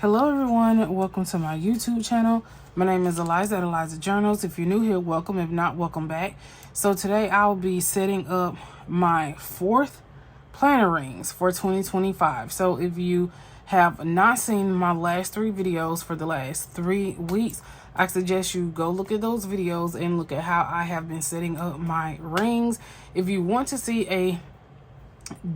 Hello everyone, welcome to my YouTube channel. My name is Eliza at Eliza Journals. If you're new here, welcome. If not, welcome back. So today I'll be setting up my 4th planner rings for 2025. So if you have not seen my last 3 videos for the last 3 weeks, I suggest you go look at those videos and look at how I have been setting up my rings. If you want to see a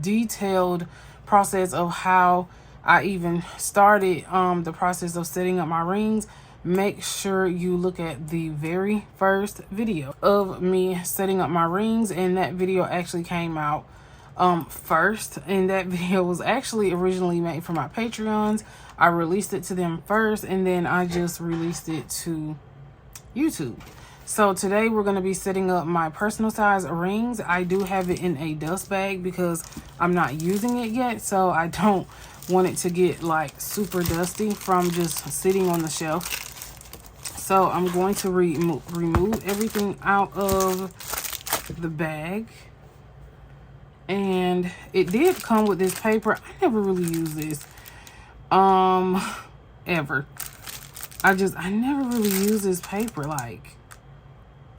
detailed process of how I even started the process of setting up my rings, make sure you look at the very first video of me setting up my rings, and that video actually came out first, and that video was actually originally made for my Patreons. I released it to them first, and then I just released it to YouTube. So today we're going to be setting up my personal size rings. I do have it in a dust bag because I'm not using it yet, so I don't want it to get like super dusty from just sitting on the shelf. So I'm going to remove everything out of the bag. And it did come with this paper. I never really use this ever. I never really use this paper. Like,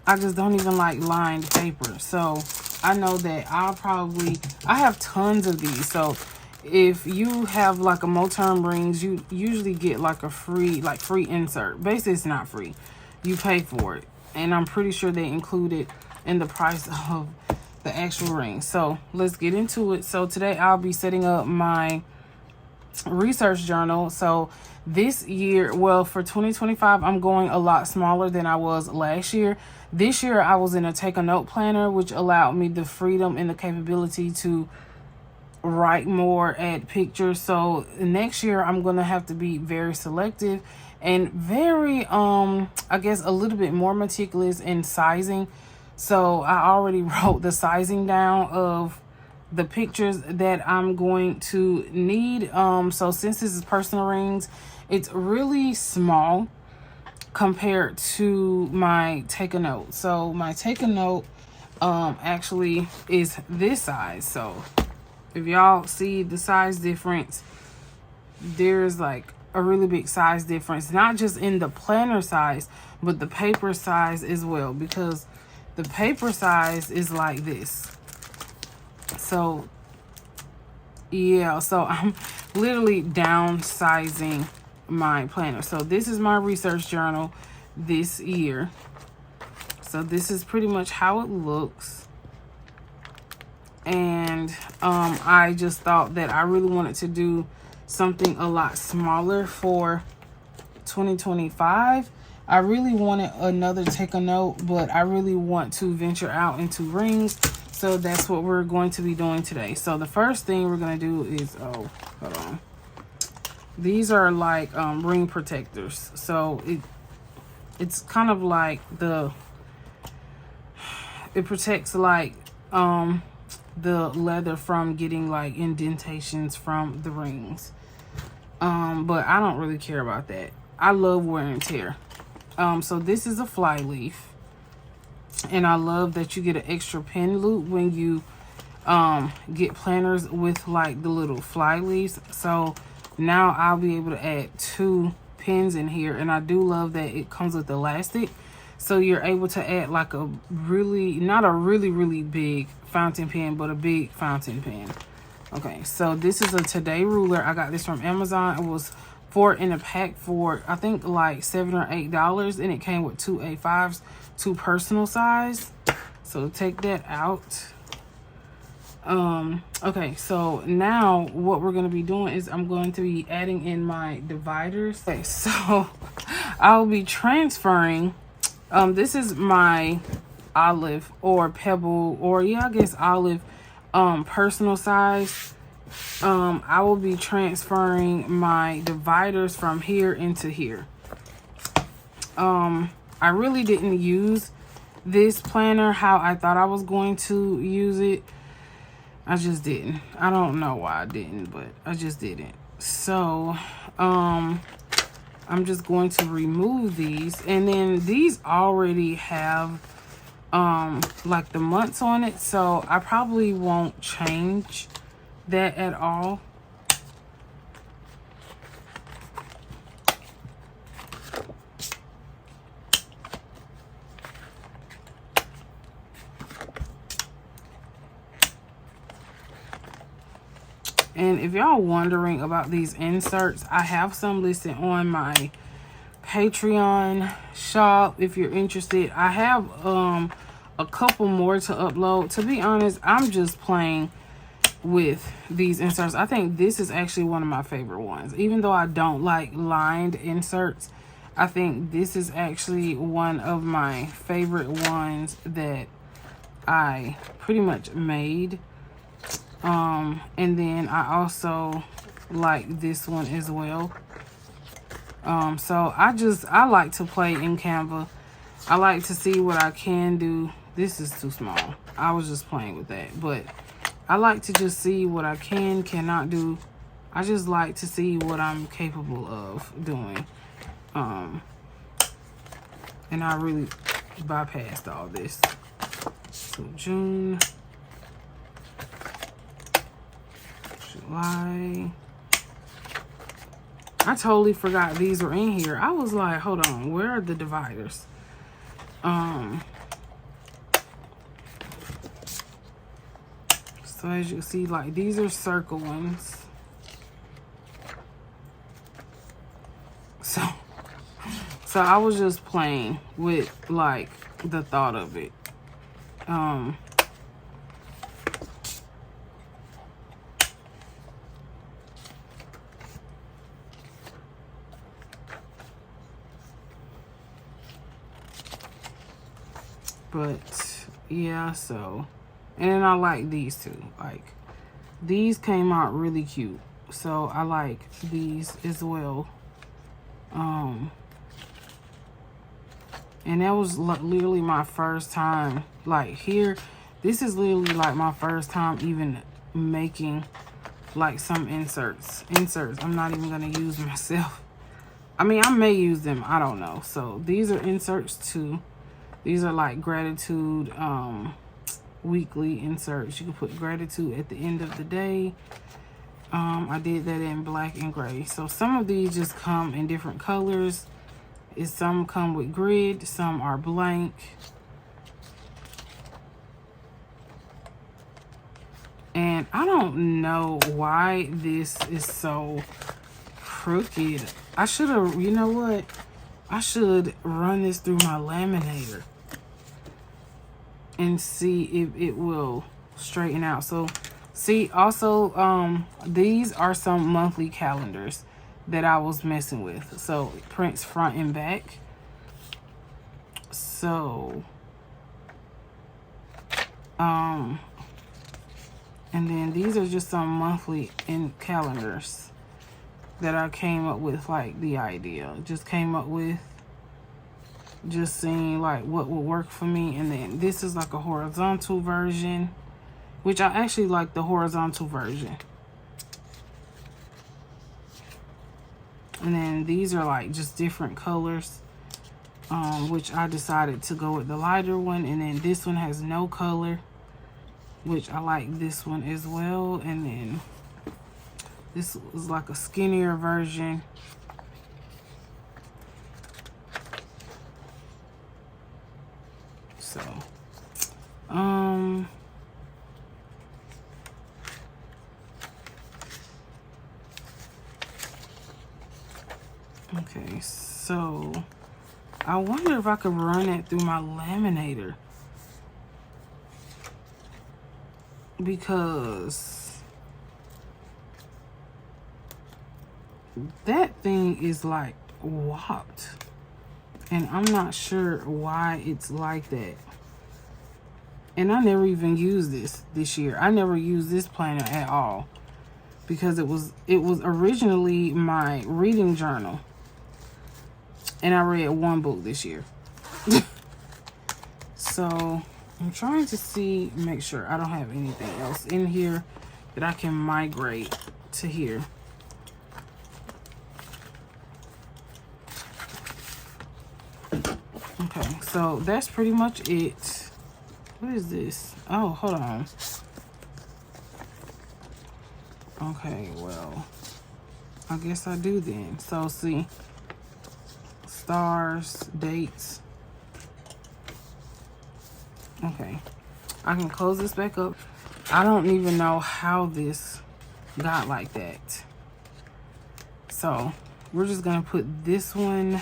I just don't even like lined paper. So I know that I have tons of these. So if you have like a Moterm rings, you usually get like a free insert. Basically, it's not free. You pay for it. And I'm pretty sure they include it in the price of the actual ring. So let's get into it. So today I'll be setting up my research journal. So this year, well, for 2025, I'm going a lot smaller than I was last year. This year I was in a take a note planner, which allowed me the freedom and the capability to write more, add pictures. So next year I'm gonna have to be very selective and very I guess a little bit more meticulous in sizing. So I already wrote the sizing down of the pictures that I'm going to need. So since this is personal rings, it's really small compared to my take a note. So my take a note actually is this size. So if y'all see the size difference, there's like a really big size difference, not just in the planner size, but the paper size as well, because the paper size is like this. So yeah, so I'm literally downsizing my planner. So this is my research journal this year. So this is pretty much how it looks. And I just thought that I really wanted to do something a lot smaller for 2025. I really wanted another take a note, but I really want to venture out into rings. So that's what we're going to be doing today. So the first thing we're going to do is, oh, hold on. These are like ring protectors. So it's kind of like it protects like the leather from getting like indentations from the rings. But I don't really care about that. I love wear and tear. So this is a fly leaf. And I love that you get an extra pin loop when you get planners with like the little fly leaves. So now I'll be able to add 2 pins in here. And I do love that it comes with elastic. So you're able to add like a not a really big fountain pen, but a big fountain pen. Okay, so this is a Today ruler. I got this from Amazon. It was 4 in a pack for I think like $7 or $8, and it came with 2 A5s, 2 personal size. So take that out. Okay, so now what we're going to be doing is I'm going to be adding in my dividers. Okay, so I'll be transferring this is my olive or pebble, or yeah, I guess olive personal size. I will be transferring my dividers from here into here. I really didn't use this planner how I thought I was going to use it. I just didn't. I don't know why I didn't, but I just didn't. So I'm just going to remove these, and then these already have like the months on it, so I probably won't change that at all. And if y'all wondering about these inserts, I have some listed on my Patreon shop if you're interested. I have a couple more to upload. To be honest, I'm just playing with these inserts. I think this is actually one of my favorite ones. Even though I don't like lined inserts, I think this is actually one of my favorite ones that I pretty much made. And then I also like this one as well. So I like to play in Canva. I like to see what I can do. This is too small. I was just playing with that, but I like to just see what I cannot do. I just like to see what I'm capable of doing. And I really bypassed all this. So June, July. I totally forgot these were in here. I was like, hold on, where are the dividers? So as you can see, like, these are circle ones. So I was just playing with, like, the thought of it. But yeah, so, and then I like these two. Like, these came out really cute, so I like these as well. And that was literally my first time, like, here. This is literally like my first time even making like some inserts. I'm not even gonna use myself. I mean, I may use them, I don't know. So these are inserts too. These are like gratitude weekly inserts. You can put gratitude at the end of the day. I did that in black and gray. So some of these just come in different colors. Some come with grid, some are blank. And I don't know why this is so crooked. I should have, you know what? I should run this through my laminator and see if it will straighten out. So see, also these are some monthly calendars that I was messing with. So it prints front and back. So and then these are just some monthly calendars that I came up with, like, the idea. Just came up with, just seeing like what would work for me. And then this is like a horizontal version, which I actually like the horizontal version. And then these are like just different colors, which I decided to go with the lighter one. And then this one has no color, which I like this one as well. And then this was like a skinnier version. So, okay, so I wonder if I could run it through my laminator, because that thing is like warped, and I'm not sure why it's like that. And I never even used this year. I never used this planner at all, because it was originally my reading journal, and I read one book this year. So I'm trying to make sure I don't have anything else in here that I can migrate to here. Okay, so that's pretty much it. What is this? Oh, hold on. Okay, well, I guess I do then. So see, stars, dates. Okay, I can close this back up. I don't even know how this got like that. So we're just gonna put this one.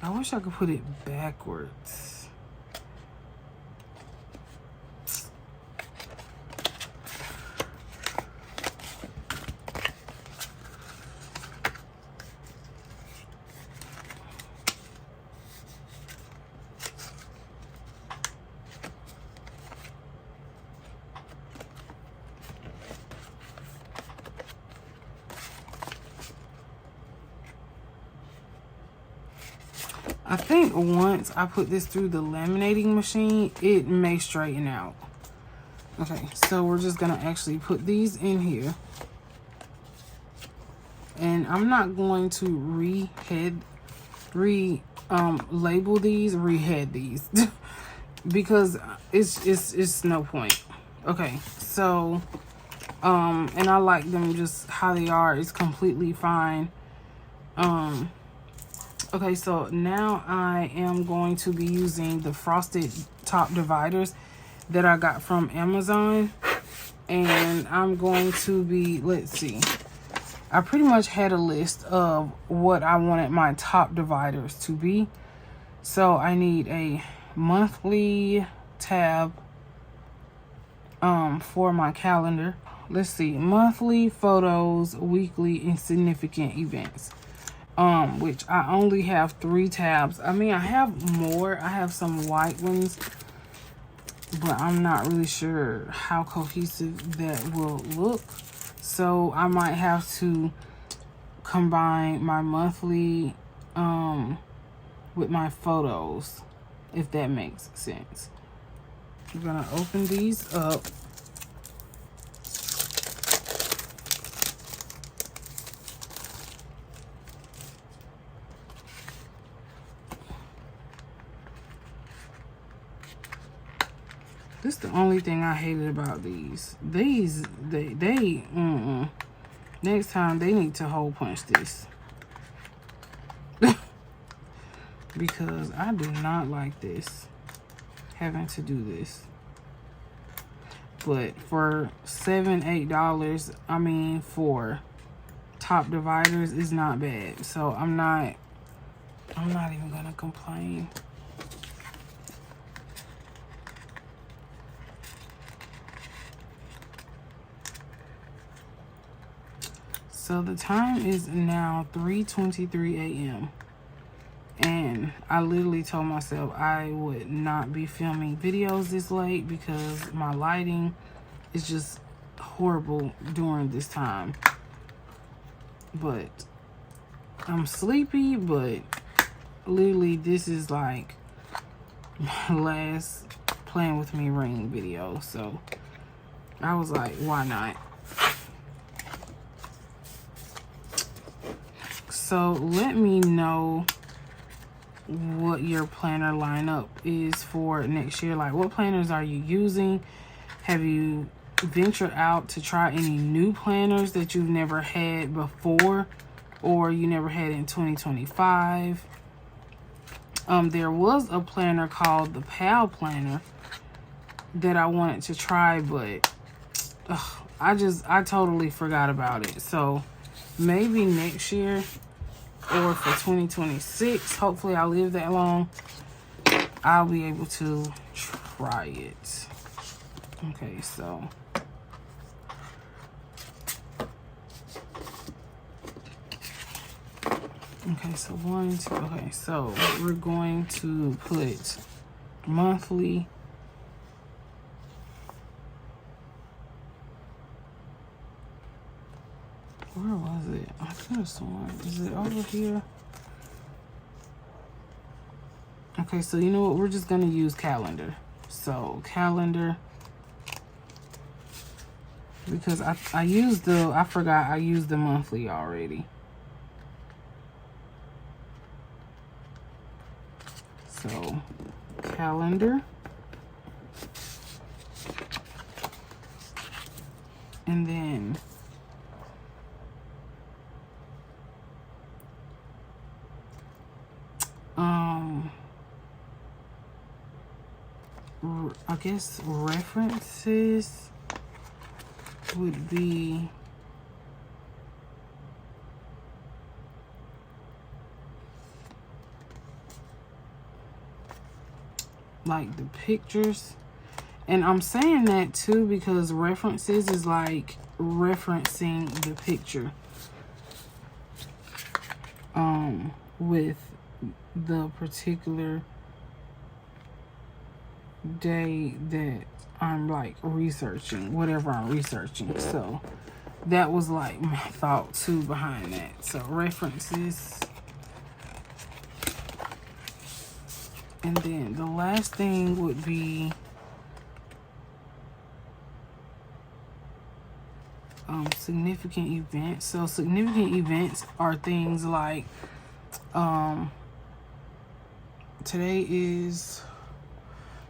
I wish I could put it backwards. I think once I put this through the laminating machine, it may straighten out. Okay, so we're just gonna actually put these in here. And I'm not going to label these, rehead these because it's no point. Okay, so and I like them just how they are. It's completely fine. Okay, so now I am going to be using the frosted top dividers that I got from Amazon. And I'm going to be, let's see. I pretty much had a list of what I wanted my top dividers to be. So I need a monthly tab for my calendar. Let's see, monthly, photos, weekly, and significant events. Which I only have 3 tabs. I mean, I have more. I have some white ones, but I'm not really sure how cohesive that will look. So I might have to combine my monthly with my photos, if that makes sense. I'm gonna open these up. This is the only thing I hated about these. Next time they need to hole punch this. Because I do not like this. Having to do this. But for $7, $8, I mean for top dividers is not bad. So I'm not even gonna complain. So the time is now 3:23 a.m. And I literally told myself I would not be filming videos this late because my lighting is just horrible during this time. But I'm sleepy, but literally this is like my last playing with me ring video. So I was like, why not? So let me know what your planner lineup is for next year. Like, what planners are you using? Have you ventured out to try any new planners that you've never had before or you never had in 2025? There was a planner called the PAL planner that I wanted to try, but I totally forgot about it. So maybe next year, or for 2026, hopefully I live that long, I'll be able to try it. Okay, so one, two, okay, so we're going to put monthly. Where was it? I could have sworn. Is it over here? Okay, so you know what? We're just going to use calendar. So calendar. Because I forgot I used the monthly already. So calendar. And then I guess references would be like the pictures. And I'm saying that too because references is like referencing the picture with the particular day that I'm like researching, whatever I'm researching. So that was like my thought too behind that. So references. And then the last thing would be significant events. So significant events are things like today is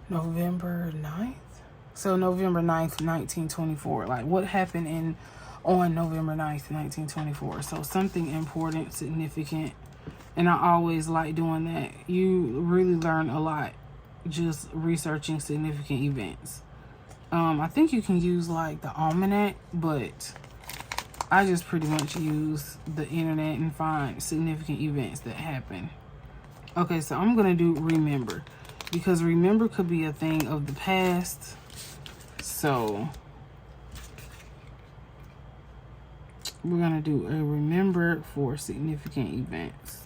November 9th. So November 9th, 1924. Like what happened on November 9th, 1924. So something important, significant. And I always like doing that. You really learn a lot just researching significant events. I think you can use like the almanac, but I just pretty much use the internet and find significant events that happen. Okay, so I'm going to do remember, because remember could be a thing of the past. So we're going to do a remember for significant events.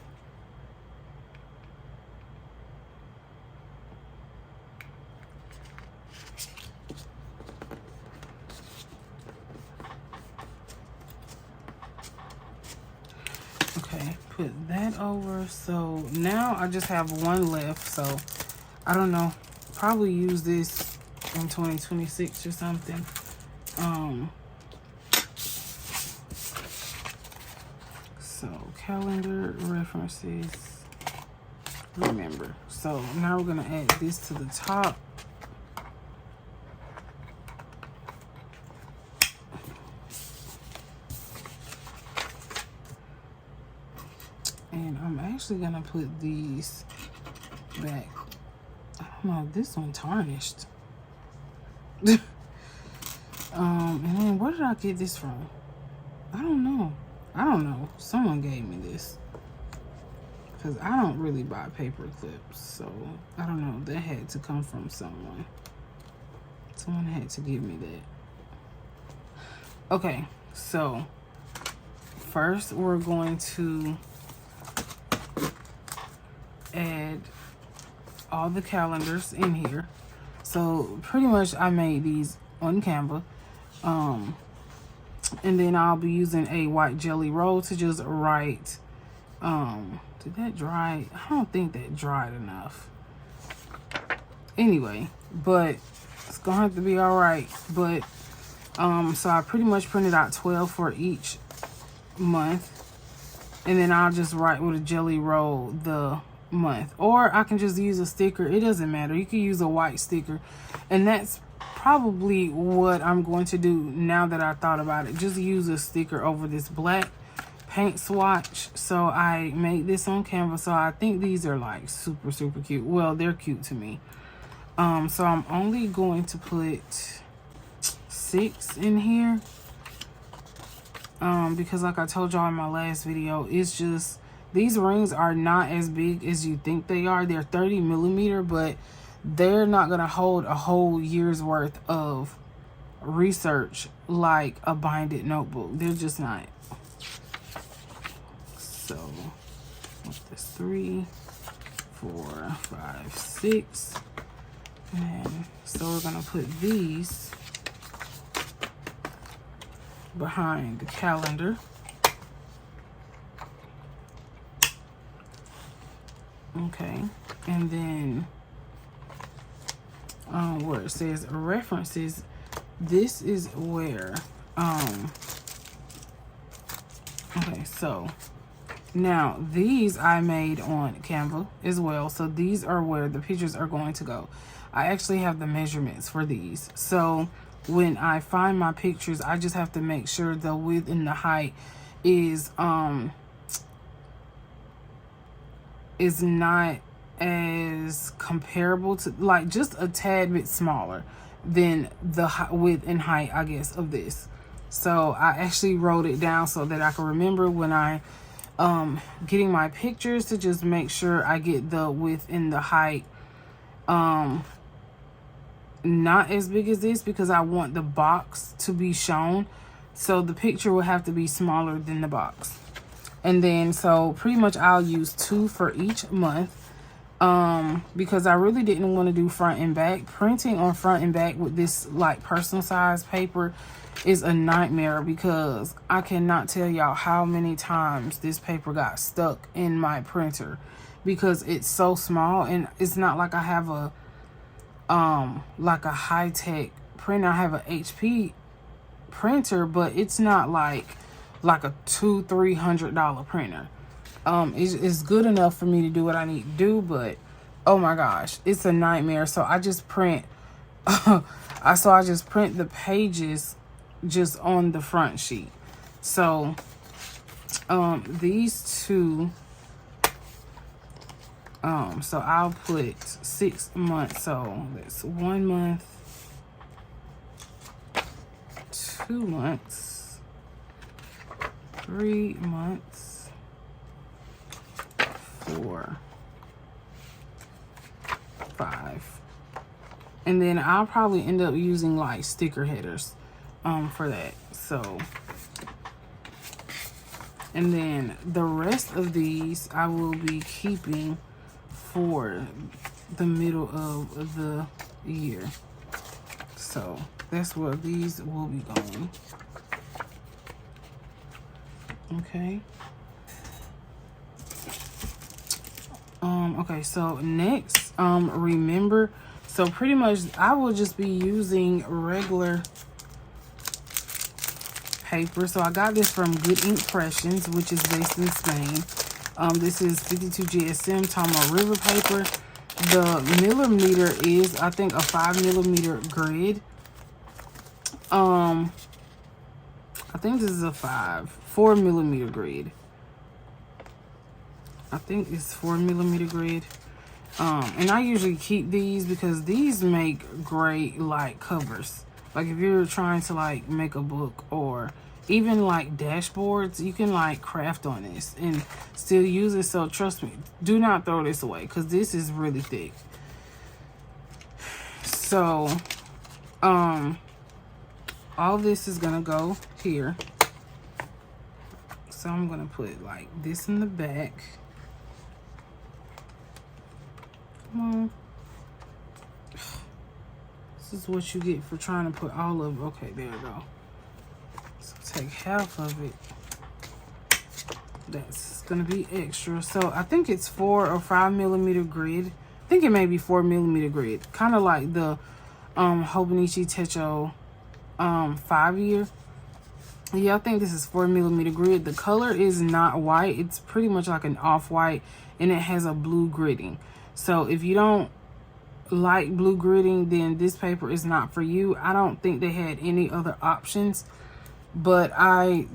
Okay, put that over. So now I just have one left. So I don't know, probably use this in 2026 or something. So calendar, references, remember. So now we're gonna add this to the top. And I'm actually gonna put these back. I don't know, this one tarnished. And then where did I get this from? I don't know. Someone gave me this. Because I don't really buy paper clips. So I don't know. That had to come from someone. Someone had to give me that. Okay, so first we're going to add all the calendars in here. So pretty much I made these on Canva. And then I'll be using a white jelly roll to just write. Did that dry? I don't think that dried enough. Anyway, but it's gonna have to be all right. But so I pretty much printed out 12 for each month, and then I'll just write with a jelly roll the month, or I can just use a sticker. It doesn't matter. You can use a white sticker, and that's probably what I'm going to do now that I thought about it. Just use a sticker over this black paint swatch. So I made this on Canva. So I think these are like super cute. Well, they're cute to me. So I'm only going to put 6 in here. Because like I told y'all in my last video, it's just these rings are not as big as you think they are. They're 30 millimeter, but they're not gonna hold a whole year's worth of research like a binded notebook. They're just not. So with this 3, 4, 5, 6, and so we're gonna put these behind the calendar. Okay, and then where it says references, this is where okay, so now these I made on Canva as well. So these are where the pictures are going to go. I actually have the measurements for these. So when I find my pictures, I just have to make sure the width and the height is not as comparable to, like, just a tad bit smaller than the width and height, I guess, of this. So I actually wrote it down so that I can remember when I getting my pictures to just make sure I get the width and the height not as big as this, because I want the box to be shown. So the picture will have to be smaller than the box. And then, so pretty much I'll use 2 for each month. Because I really didn't want to do front and back. Printing on front and back with this like personal size paper is a nightmare, because I cannot tell y'all how many times this paper got stuck in my printer because it's so small. And it's not like I have a like a high-tech printer. I have a HP printer, but it's not like a $200-300 printer. It's good enough for me to do what I need to do, but oh my gosh, it's a nightmare. So I just print I just print the pages just on the front sheet. So these two, so I'll put 6 months. So that's 1 month, 2 months, 3 months, 4, 5. And then I'll probably end up using like sticker headers for that. So, and then the rest of these I will be keeping for the middle of the year. So that's where these will be going. Okay. Okay, so next, remember, so pretty much I will just be using regular paper. So I got this from Good Ink Impressions, which is based in Spain. This is 52 GSM Tomo River paper. The millimeter is, I think, a 5mm grid. I think this is a 4mm grid. I think it's 4mm grid. And I usually keep these because these make great like covers. Like if you're trying to like make a book or even like dashboards, you can like craft on this and still use it. So trust me, do not throw this away because this is really thick. So all this is gonna go here. So I'm gonna put like this in the back. This is what you get for trying to put all of it. Okay, there we go. So take half of it. That's gonna be extra. So I think it's 4 or 5mm grid. I think it may be 4mm grid. Kind of like the Hobonichi Techo 5-year. Yeah, I think this is 4mm grid. The color is not white. It's pretty much like an off-white, and it has a blue gridding. So if you don't like blue gridding, then this paper is not for you. I don't think they had any other options, but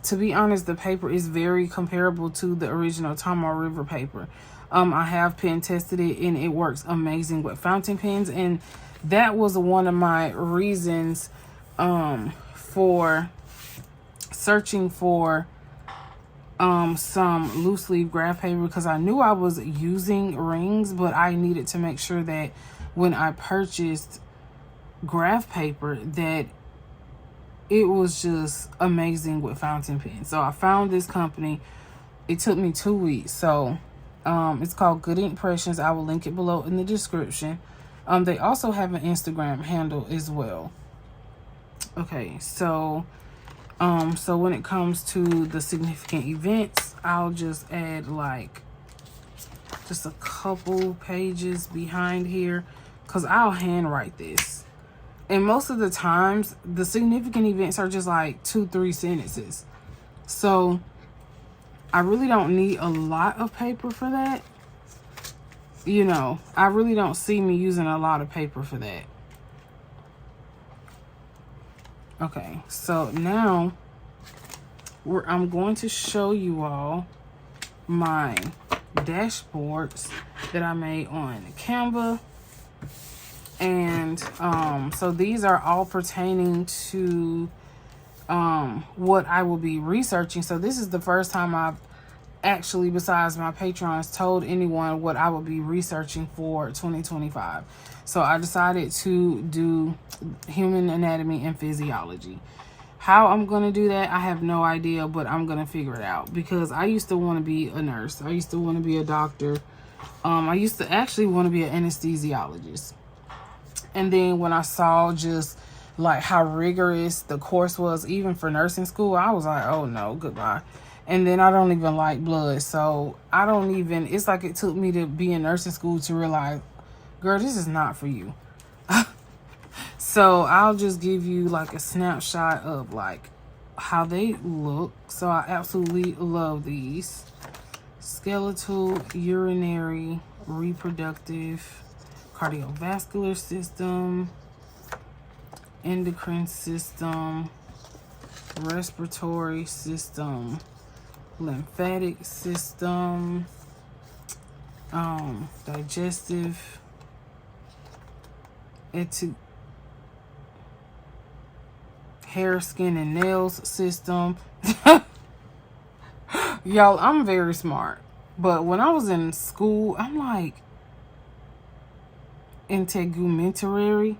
to be honest, the paper is very comparable to the original Tomo River paper. I have pen tested it and it works amazing with fountain pens, and that was one of my reasons for searching for some loose leaf graph paper, because I knew I was using rings, but I needed to make sure that when I purchased graph paper that it was just amazing with fountain pens. So I found this company. It took me 2 weeks. So it's called Good Ink Impressions. I will link it below in the description. They also have an Instagram handle as well. Okay, so so when it comes to the significant events, I'll just add like just a couple pages behind here, because I'll handwrite this. And most of the times, the significant events are just like 2-3 sentences. So I really don't need a lot of paper for that. You know, I really don't see me using a lot of paper for that. Okay, so now I'm going to show you all my dashboards that I made on Canva. And so these are all pertaining to what I will be researching. So this is the first time I've actually, besides my Patreons, told anyone what I would be researching for 2025. So I decided to do human anatomy and physiology. How I'm going to do that, I have no idea, but I'm going to figure it out, because I used to want to be a nurse. I used to want to be a doctor. I used to actually want to be an anesthesiologist. And then when I saw just like how rigorous the course was, even for nursing school, I was like, oh no, goodbye. And then I don't even like blood. So I don't even, it's like it took me to be in nursing school to realize, girl, this is not for you. So I'll just give you like a snapshot of like how they look. So I absolutely love these. Skeletal, urinary, reproductive, cardiovascular system, endocrine system, respiratory system, lymphatic system, digestive, hair, skin, and nails system. Y'all, I'm very smart. But when I was in school, I'm like, integumentary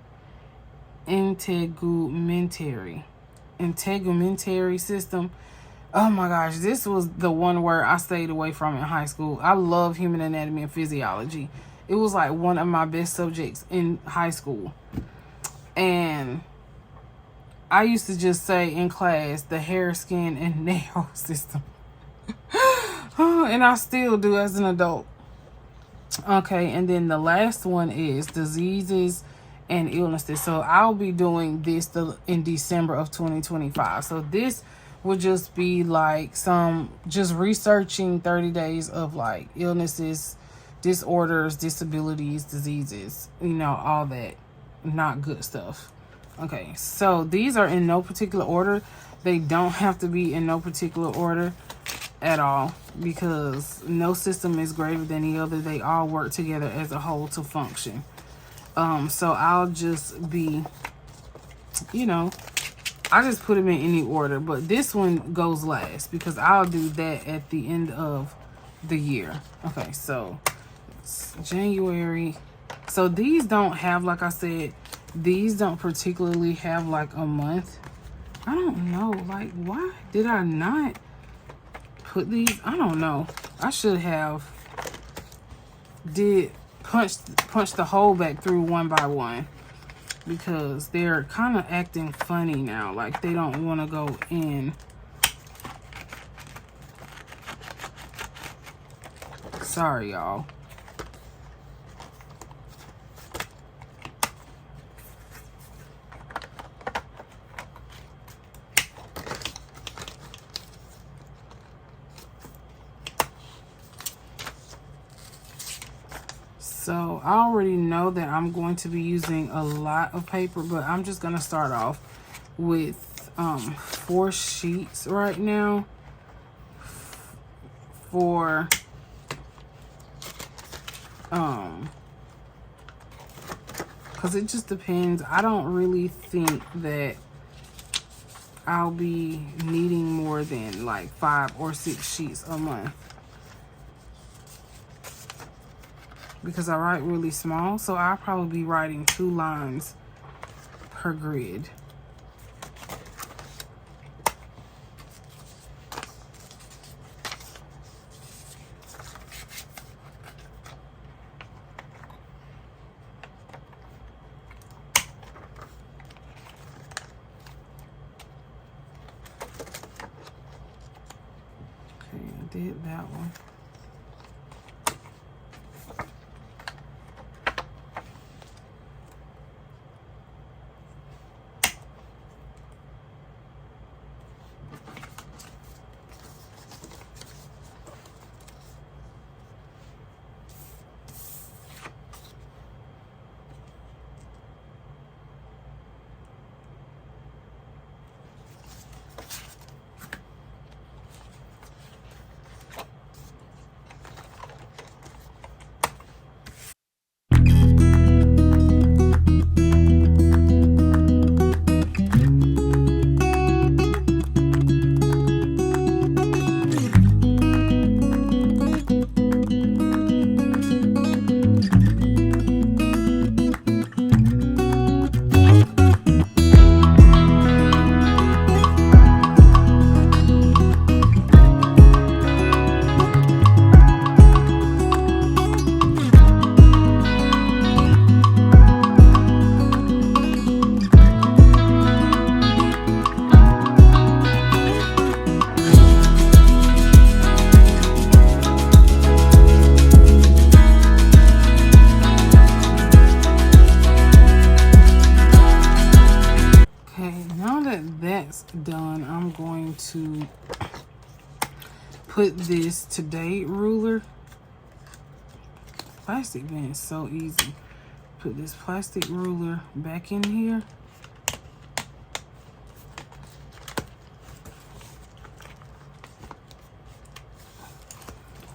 system. Oh my gosh, this was the one word I stayed away from in high school. I love human anatomy and physiology. It was like one of my best subjects in high school. And I used to just say in class, the hair, skin, and nail system. And I still do as an adult. Okay, and then the last one is diseases and illnesses. So I'll be doing this in December of 2025. So this would just be like just researching 30 days of like illnesses, disorders, disabilities, diseases, all that not good stuff. Okay, so these are in no particular order. They don't have to be in no particular order at all, because no system is greater than the other. They all work together as a whole to function. So I'll just be, I just put them in any order, but this one goes last because I'll do that at the end of the year. Okay, so it's January. So these don't have, like I said, these don't particularly have like a month. I don't know, like, why did I not put these? I don't know. I should have punch the hole back through one by one, because they're kind of acting funny now, like they don't want to go in. Sorry, y'all. So I already know that I'm going to be using a lot of paper, but I'm just going to start off with 4 sheets right now for because it just depends. I don't really think that I'll be needing more than like 5 or 6 sheets a month, because I write really small, so I'll probably be writing 2 lines per grid. Okay, I did that one. now that that's done, I'm going to put this to-date ruler. Plastic bin is so easy. Put this plastic ruler back in here.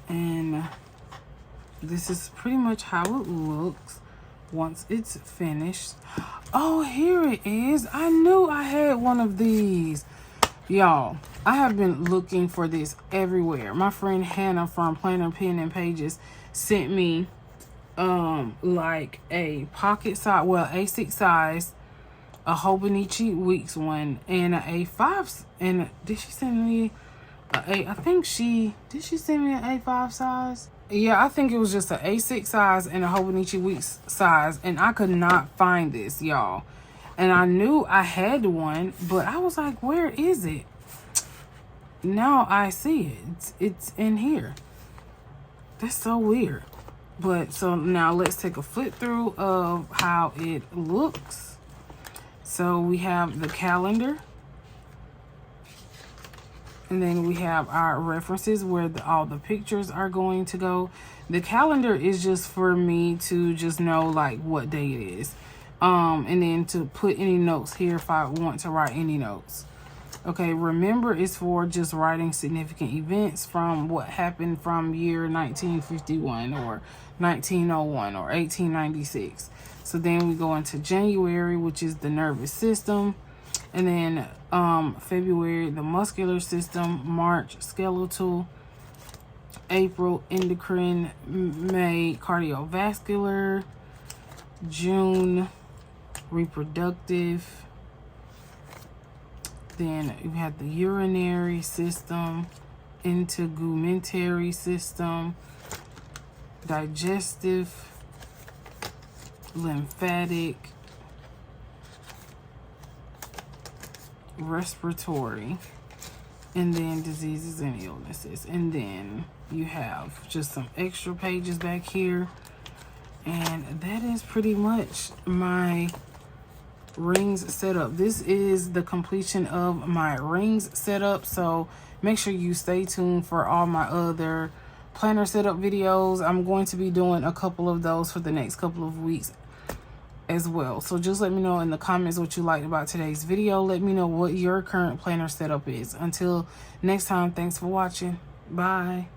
And this is pretty much how it looks once it's finished. Oh, here it is. I knew I had one of these. Y'all, I have been looking for this everywhere. My friend Hannah from Planner Pen and Pages sent me like a pocket size, well, A6 size, a Hobonichi Weeks one, and a A5. And did she send me I think did she send me an A5 size? Yeah, I think it was just an A6 size and a Hobonichi Weeks size, and I could not find this, y'all. And I knew I had one, but I was like, where is it? Now I see it. It's in here. That's so weird. But so now let's take a flip through of how it looks. So we have the calendar. And then we have our references where all the pictures are going to go. The calendar is just for me to just know like what day it is. And then to put any notes here if I want to write any notes. Okay, remember it's for just writing significant events from what happened from year 1951 or 1901 or 1896. So then we go into January, which is the nervous system. And then February, the muscular system. March, skeletal. April, endocrine. May, cardiovascular. June, reproductive. Then you have the urinary system, integumentary system, digestive, lymphatic, respiratory, and then diseases and illnesses. And then you have just some extra pages back here. And that is pretty much my rings setup. This is the completion of my rings setup. So make sure you stay tuned for all my other planner setup videos. I'm going to be doing a couple of those for the next couple of weeks as well. So just let me know in the comments what you liked about today's video. Let me know what your current planner setup is. Until next time, thanks for watching. Bye.